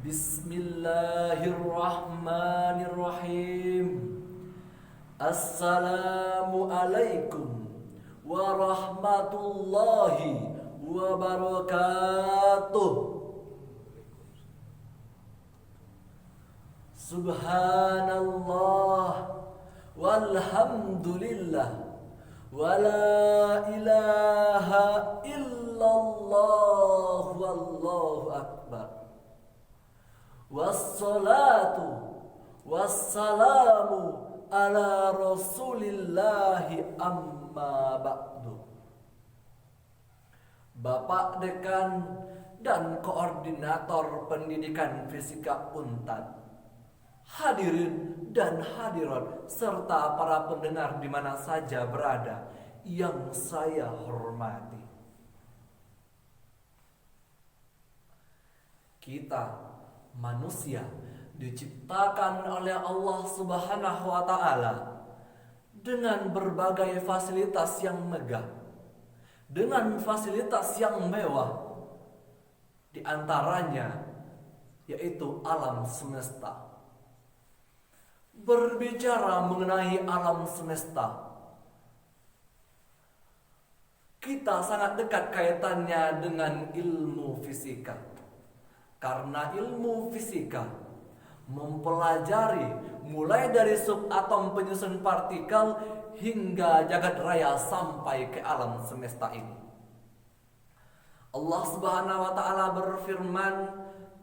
Bismillahirrahmanirrahim. Assalamualaikum warahmatullahi wabarakatuh. Subhanallah walhamdulillah wala ilaha illallah wallahu akbar. Wassalatu wassalamu ala rasulillahi amma ba'du. Bapak Dekan dan Koordinator Pendidikan Fisika UNTAD, hadirin dan hadirat serta para pendengar di mana saja berada yang saya hormati. Kita manusia diciptakan oleh Allah Subhanahu wa Ta'ala dengan berbagai fasilitas yang megah, dengan fasilitas yang mewah, di antaranya yaitu alam semesta. Berbicara mengenai alam semesta, kita sangat dekat kaitannya dengan ilmu fisika. Karena ilmu fisika mempelajari mulai dari subatom penyusun partikel hingga jagat raya sampai ke alam semesta ini. Allah Subhanahu wa Ta'ala berfirman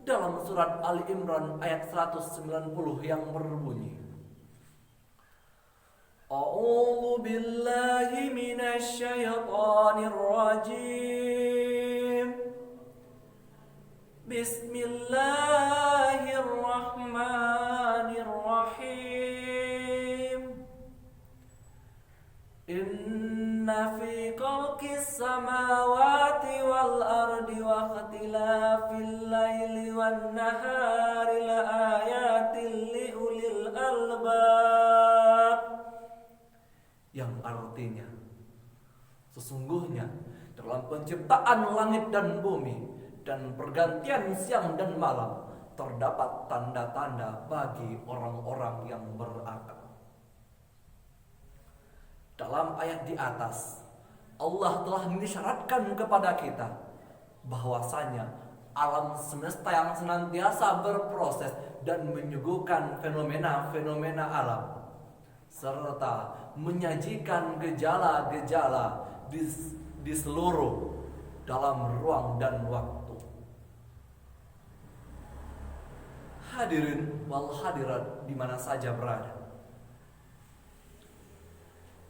dalam surat Ali Imran ayat 190 yang berbunyi, A'udzu billahi minasy syaithanir rajim. Bismillahirrahmanirrahim. Inna fi khalqis samawati wal ardi wa ikhtilafil laili wan nahari la ayatin li ulil albab. Yang artinya, sesungguhnya dalam penciptaan langit dan bumi dan pergantian siang dan malam terdapat tanda-tanda bagi orang-orang yang berakal. Dalam ayat di atas, Allah telah mengisyaratkan kepada kita bahwasanya alam semesta yang senantiasa berproses dan menyuguhkan fenomena-fenomena alam, serta menyajikan gejala-gejala di seluruh dalam ruang dan waktu. Hadirin wal hadirat di mana saja berada,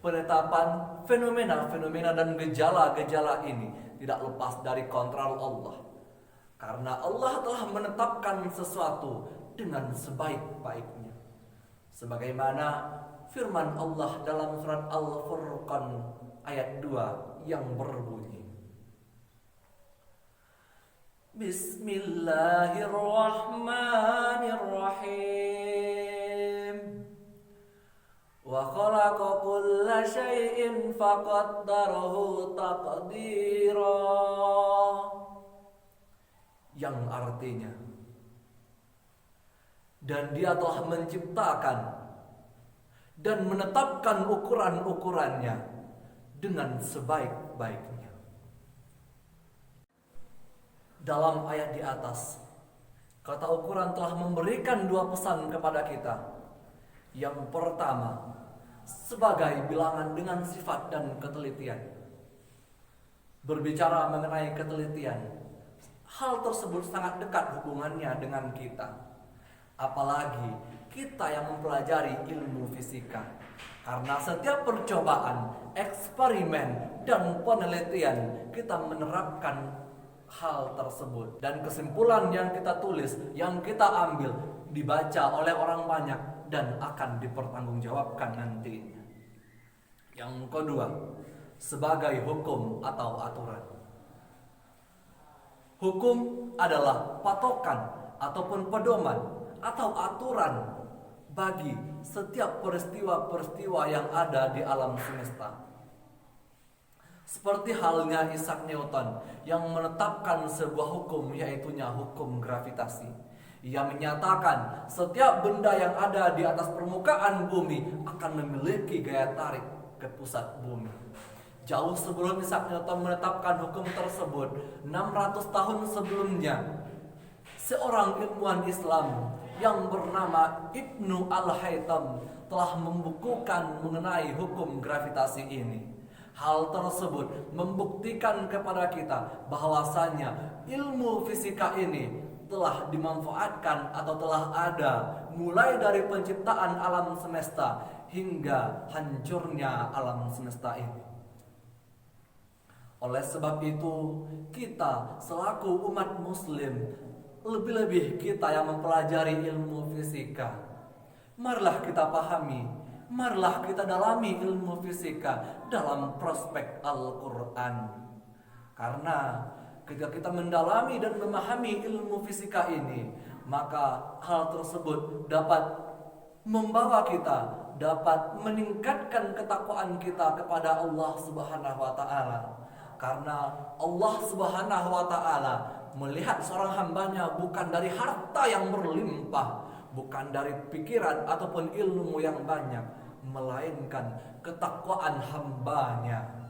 penetapan fenomena-fenomena dan gejala-gejala ini tidak lepas dari kontrol Allah. Karena Allah telah menetapkan sesuatu dengan sebaik-baiknya. Sebagaimana firman Allah dalam surat Al-Furqan ayat 2 yang berbunyi, Bismillahirrahmanirrahim. Wa khalaqa kulla syai'in faqaddarahu taqdira. Yang artinya, dan Dia telah menciptakan dan menetapkan ukuran-ukurannya dengan sebaik-baiknya. Dalam ayat di atas, kata ukuran telah memberikan dua pesan kepada kita. Yang pertama, sebagai bilangan dengan sifat dan ketelitian. Berbicara mengenai ketelitian, hal tersebut sangat dekat hubungannya dengan kita. Apalagi kita yang mempelajari ilmu fisika. Karena setiap percobaan, eksperimen, dan penelitian kita menerapkan hal tersebut, dan kesimpulan yang kita tulis, yang kita ambil, dibaca oleh orang banyak dan akan dipertanggungjawabkan nantinya. Yang kedua, sebagai hukum atau aturan. Hukum adalah patokan ataupun pedoman atau aturan bagi setiap peristiwa-peristiwa yang ada di alam semesta. Seperti halnya Isaac Newton yang menetapkan sebuah hukum, yaitunya hukum gravitasi, Ia menyatakan setiap benda yang ada di atas permukaan bumi akan memiliki gaya tarik ke pusat bumi. Jauh sebelum Isaac Newton menetapkan hukum tersebut, 600 tahun sebelumnya, seorang ilmuwan Islam yang bernama Ibnu Al-Haytham telah membukukan mengenai hukum gravitasi ini. Hal tersebut membuktikan kepada kita bahwasanya ilmu fisika ini telah dimanfaatkan atau telah ada mulai dari penciptaan alam semesta hingga hancurnya alam semesta ini. Oleh sebab itu, kita selaku umat muslim, lebih-lebih kita yang mempelajari ilmu fisika, marilah kita pahami, marilah kita dalami ilmu fisika dalam prospek Al-Quran. Karena ketika kita mendalami dan memahami ilmu fisika ini, maka hal tersebut dapat membawa kita, dapat meningkatkan ketakwaan kita kepada Allah Subhanahu wa Ta'ala. Karena Allah Subhanahu wa Ta'ala melihat seorang hambanya bukan dari harta yang berlimpah, bukan dari pikiran ataupun ilmu yang banyak, melainkan ketakwaan hambanya.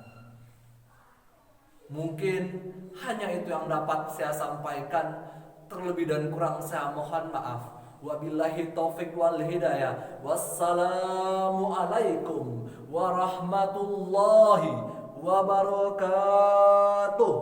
Mungkin hanya itu yang dapat saya sampaikan. Terlebih dan kurang saya mohon maaf. Wabillahi taufiq wal hidayah. Wassalamualaikum warahmatullahi wabarakatuh.